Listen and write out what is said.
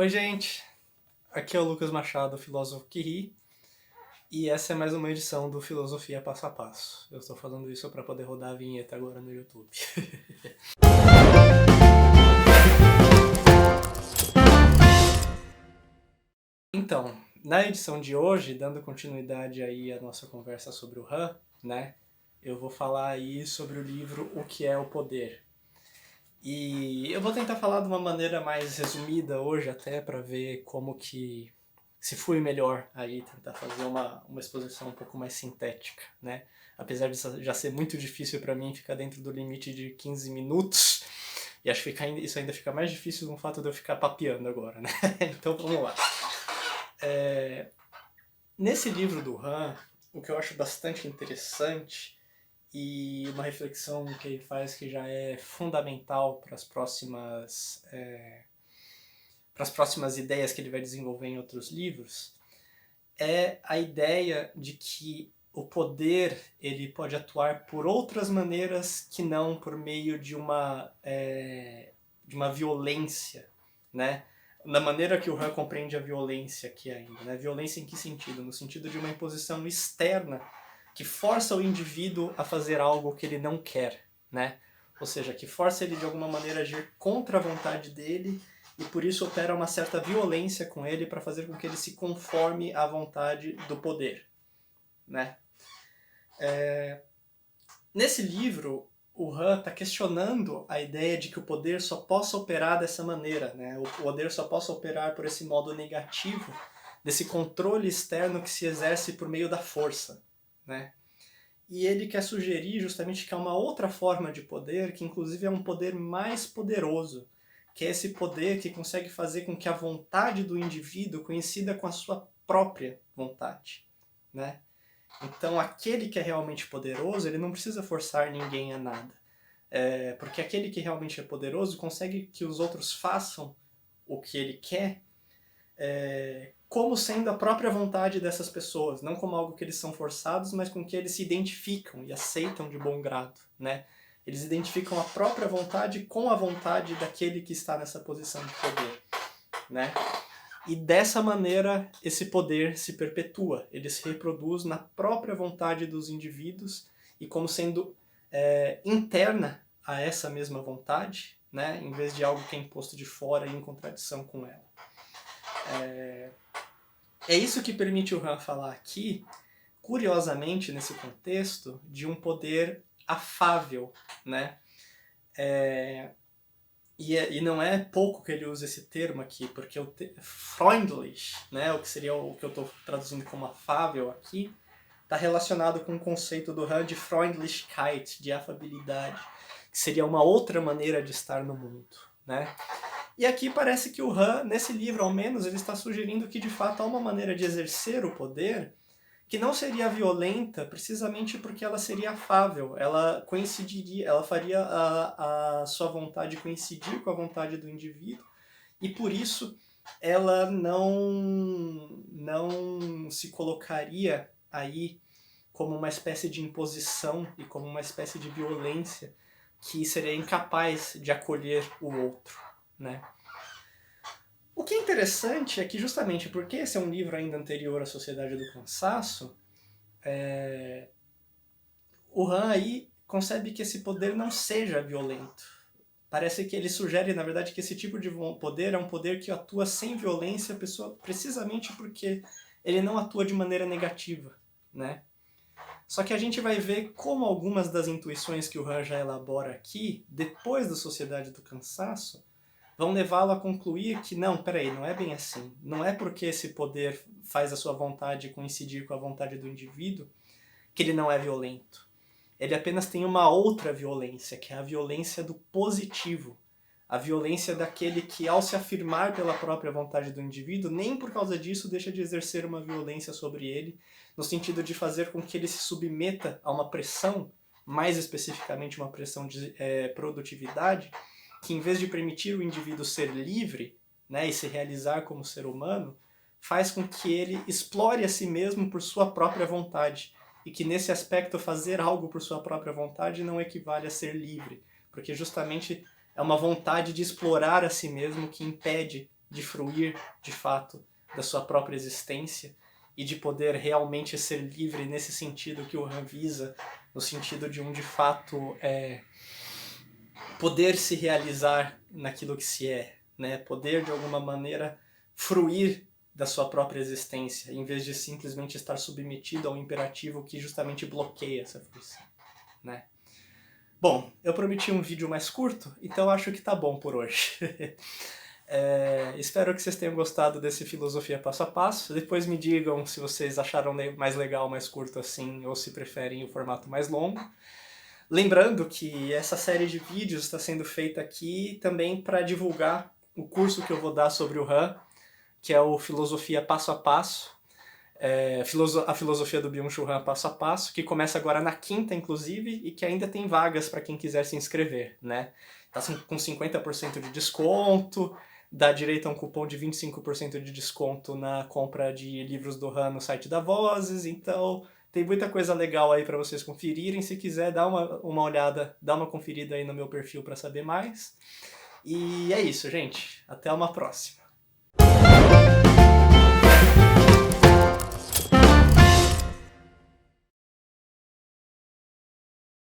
Oi, gente! Aqui é o Lucas Machado, filósofo que ri, e essa é mais uma edição do Filosofia Passo a Passo. Eu estou fazendo isso para poder rodar a vinheta agora no YouTube. Então, na edição de hoje, dando continuidade aí à nossa conversa sobre o Han, né? Eu vou falar aí sobre o livro O que é o Poder. E eu vou tentar falar de uma maneira mais resumida hoje até para ver como que se fui melhor aí tentar fazer uma exposição um pouco mais sintética, né? Apesar de já ser muito difícil para mim ficar dentro do limite de 15 minutos, e acho que isso ainda fica mais difícil no fato de eu ficar papeando agora, né? Então vamos lá. Nesse livro do Han, o que eu acho bastante interessante e uma reflexão que ele faz que já é fundamental para as próximas ideias que ele vai desenvolver em outros livros, é a ideia de que o poder ele pode atuar por outras maneiras que não por meio de uma violência, né? Da maneira que o Han compreende a violência aqui ainda, né? Violência em que sentido? No sentido de uma imposição externa que força o indivíduo a fazer algo que ele não quer, né? Ou seja, que força ele de alguma maneira a agir contra a vontade dele e por isso opera uma certa violência com ele para fazer com que ele se conforme à vontade do poder, né? Nesse livro, o Han está questionando a ideia de que o poder só possa operar dessa maneira, né? O poder só possa operar por esse modo negativo, desse controle externo que se exerce por meio da força, né? E ele quer sugerir justamente que há uma outra forma de poder, que inclusive é um poder mais poderoso, que é esse poder que consegue fazer com que a vontade do indivíduo coincida com a sua própria vontade, né? Então, aquele que é realmente poderoso, ele não precisa forçar ninguém a nada. Porque aquele que realmente é poderoso consegue que os outros façam o que ele quer, como sendo a própria vontade dessas pessoas, não como algo que eles são forçados, mas com que eles se identificam e aceitam de bom grado, né? Eles identificam a própria vontade com a vontade daquele que está nessa posição de poder, né? E dessa maneira esse poder se perpetua, ele se reproduz na própria vontade dos indivíduos e como sendo interna a essa mesma vontade, né? Em vez de algo que é imposto de fora e em contradição com ela. É isso que permite o Han falar aqui, curiosamente nesse contexto, de um poder afável, né? E não é pouco que ele usa esse termo aqui, porque freundlich, né, o que seria o que eu estou traduzindo como afável aqui, está relacionado com o conceito do Han de Freundlichkeit, de afabilidade, que seria uma outra maneira de estar no mundo, né? E aqui parece que o Han, nesse livro ao menos, ele está sugerindo que de fato há uma maneira de exercer o poder que não seria violenta precisamente porque ela seria afável, ela coincidiria, ela faria a sua vontade coincidir com a vontade do indivíduo e por isso ela não se colocaria aí como uma espécie de imposição e como uma espécie de violência que seria incapaz de acolher o outro, né? O que é interessante é que justamente porque esse é um livro ainda anterior à Sociedade do Cansaço, o Han aí concebe que esse poder não seja violento. Parece que ele sugere, na verdade, que esse tipo de poder é um poder que atua sem violência, precisamente porque ele não atua de maneira negativa, né? Só que a gente vai ver como algumas das intuições que o Han já elabora aqui, depois da Sociedade do Cansaço, vão levá-lo a concluir que não, peraí, não é bem assim. Não é porque esse poder faz a sua vontade coincidir com a vontade do indivíduo que ele não é violento. Ele apenas tem uma outra violência, que é a violência do positivo. A violência daquele que, ao se afirmar pela própria vontade do indivíduo, nem por causa disso deixa de exercer uma violência sobre ele, no sentido de fazer com que ele se submeta a uma pressão, mais especificamente uma pressão de produtividade, que em vez de permitir o indivíduo ser livre, né, e se realizar como ser humano, faz com que ele explore a si mesmo por sua própria vontade. E que nesse aspecto fazer algo por sua própria vontade não equivale a ser livre, porque justamente é uma vontade de explorar a si mesmo que impede de fruir, de fato, da sua própria existência e de poder realmente ser livre nesse sentido que o Han visa, no sentido de de fato, poder se realizar naquilo que se é, né? Poder, de alguma maneira, fruir da sua própria existência, em vez de simplesmente estar submetido a um imperativo que justamente bloqueia essa fruição, né? Bom, eu prometi um vídeo mais curto, então acho que tá bom por hoje. Espero que vocês tenham gostado desse Filosofia Passo a Passo. Depois me digam se vocês acharam mais legal, mais curto assim, ou se preferem o formato mais longo. Lembrando que essa série de vídeos está sendo feita aqui também para divulgar o curso que eu vou dar sobre o Han, que é o Filosofia Passo a Passo, a filosofia do Byung-Chul Han Passo a Passo, que começa agora na quinta, inclusive, e que ainda tem vagas para quem quiser se inscrever, né? Tá com 50% de desconto, dá direito a um cupom de 25% de desconto na compra de livros do Han no site da Vozes, então tem muita coisa legal aí para vocês conferirem. Se quiser, dá uma olhada, dá uma conferida aí no meu perfil para saber mais. E é isso, gente. Até uma próxima.